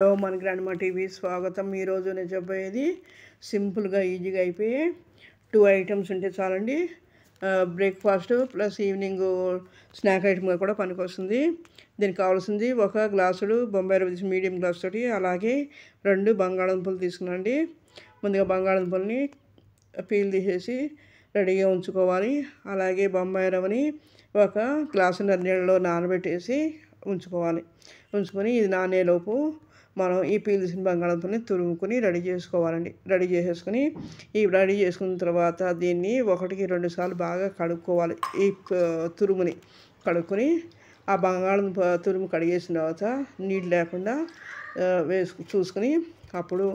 Hello మన grandma TV స్వాగతం. ఈరోజు నేను చెప్పేది సింపుల్గా ఈజీగా అయిపోయే 2 ఐటమ్స్ ఉంటే చాలండి. బ్రేక్ఫాస్ట్ ప్లస్ ఈవినింగ్ స్నాక్ ఐటమ్గా కూడా పనికొస్తుంది. దీనికి కావాల్సింది ఒక గ్లాసుడు బొంబాయి రవ్వ మీడియం గ్లాస్ తోటి, అలాగే 2 బంగాళాదుంపలు తీసుకున్నాండి. ముందుగా బంగాళాదుంపల్ని పీల్ తీసేసి రెడీగా ఉంచుకోవాలి. అలాగే బొంబాయి రవ్వని ఒక గ్లాసున్నర నీళ్ళలో నానబెట్టేసి ఉంచుకొని ఇది నానేలోపు మనం ఈ పీల్ తీసిన బంగాళాదుంపల్ని తురుముకొని రెడీ చేసుకోవాలండి. రెడీ చేసుకున్న తర్వాత దీన్ని 1-2 సార్లు బాగా కడుక్కోవాలి. ఈ తురుముని కడుక్కొని ఆ బంగాళాదుంప తురుము కడిగేసిన తర్వాత నీళ్ళు లేకుండా చూసుకొని అప్పుడు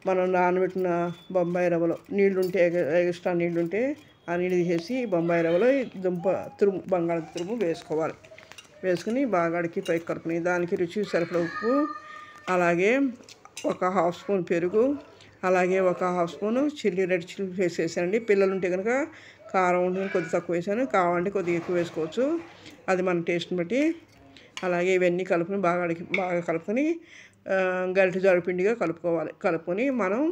మనం నానబెట్టిన బొంబాయి రవ్వలో ఎక్స్ట్రా నీళ్ళుంటే ఆ నీళ్ళు తీసేసి బొంబాయి రవ్వలో బంగాళాదుంప తురుము వేసుకుని బాగా అడికి పైకి కలుపుకొని దానికి రుచి సరిపడ ఉప్పు, అలాగే ఒక హాఫ్ స్పూన్ పెరుగు, అలాగే ఒక హాఫ్ స్పూను రెడ్ చిల్లీ వేసేసానండి. పిల్లలు ఉంటే కనుక కారం ఉంటుంది, కొద్దిగా తక్కువ వేసాను. కావాలంటే కొద్దిగా ఎక్కువ వేసుకోవచ్చు, అది మన టేస్ట్ని బట్టి. అలాగే ఇవన్నీ బాగా కలుపుకొని గరిటె జారుపిండిగా కలుపుకొని మనం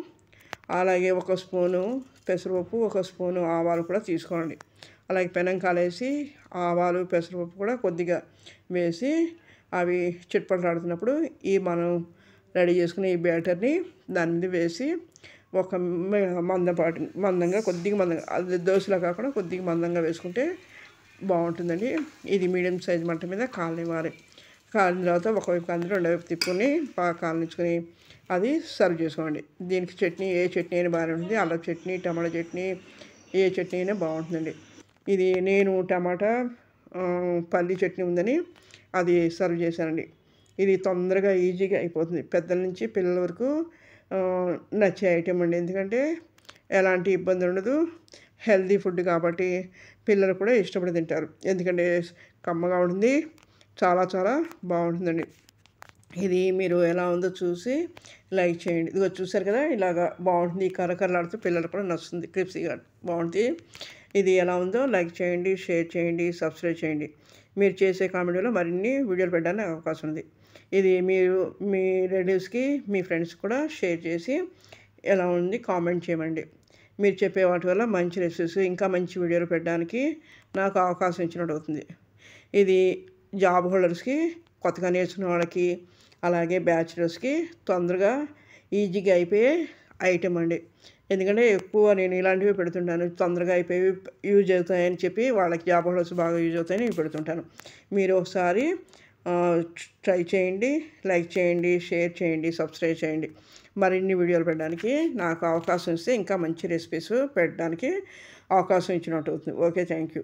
అలాగే 1 స్పూను పెసరపప్పు, 1 స్పూను ఆవాలు కూడా తీసుకోండి. అలాగే పెనం కాలేసి ఆవాలు పెసరపప్పు కూడా కొద్దిగా వేసి అవి చిట్పట్లాడుతున్నప్పుడు మనం రెడీ చేసుకునే ఈ బ్యాటర్ని దాని మీద వేసి ఒక మందంగా అది దోశలా కాకుండా కొద్దిగా మందంగా వేసుకుంటే బాగుంటుందండి. ఇది మీడియం సైజ్ మంట మీద కాలనివ్వాలి. కాలిన తర్వాత ఒకవైపు కాలిన రెండో వైపు తిప్పుకొని బాగా కాలనిచ్చుకొని అది సర్వ్ చేసుకోండి. దీనికి ఏ చట్నీ అయినా బాగానే ఉంటుంది. అల్లం చట్నీ, టమాటా చట్నీ, ఏ చట్నీ అయినా బాగుంటుందండి. ఇది నేను టమాటా పల్లి చట్నీ ఉందని అది సర్వ్ చేశానండి. ఇది తొందరగా ఈజీగా అయిపోతుంది. పెద్దల నుంచి పిల్లల వరకు నచ్చే ఐటెం అండి. ఎందుకంటే ఎలాంటి ఇబ్బంది ఉండదు, హెల్తీ ఫుడ్ కాబట్టి పిల్లలు కూడా ఇష్టపడి తింటారు. ఎందుకంటే కమ్మగా ఉంటుంది, చాలా చాలా బాగుంటుందండి. ఇది మీరు ఎలా ఉందో చూసి లైక్ చేయండి. ఇదిగో చూసారు కదా, ఇలాగా బాగుంటుంది. కరకరలాడుతూ పిల్లలు కూడా నచ్చుతుంది, క్రిప్సీగా బాగుంటుంది. ఇది ఎలా ఉందో లైక్ చేయండి, షేర్ చేయండి, సబ్స్క్రైబ్ చేయండి. మీరు చేసే కామెంట్లో మరిన్ని వీడియోలు పెట్టడానికి అవకాశం ఉంది. ఇది మీరు మీ రిలేటివ్స్కి, మీ ఫ్రెండ్స్ కూడా షేర్ చేసి ఎలా ఉంది కామెంట్ చేయమండి. మీరు చెప్పే వాటి వల్ల మంచి రెసిపీస్, ఇంకా మంచి వీడియోలు పెట్టడానికి నాకు అవకాశం ఇచ్చినట్టు అవుతుంది. ఇది జాబ్ హోల్డర్స్కి, కొత్తగా నేర్చుకున్న వాళ్ళకి, అలాగే బ్యాచిలర్స్కి తొందరగా ఈజీగా అయిపోయే ఐటెం అండి. ఎందుకంటే ఎక్కువ నేను ఇలాంటివి పెడుతుంటాను, తొందరగా అయిపోయి యూజ్ అవుతాయని చెప్పి వాళ్ళకి జాబ్ హోల్డర్స్ బాగా యూజ్ అవుతాయని పెడుతుంటాను. మీరు ఒకసారి ట్రై చేయండి, లైక్ చేయండి, షేర్ చేయండి, సబ్స్క్రైబ్ చేయండి. మరిన్ని వీడియోలు పెట్టడానికి నాకు అవకాశం ఇస్తే ఇంకా మంచి రెసిపీస్ పెట్టడానికి అవకాశం ఇచ్చినట్టు అవుతుంది. Okay, thank you.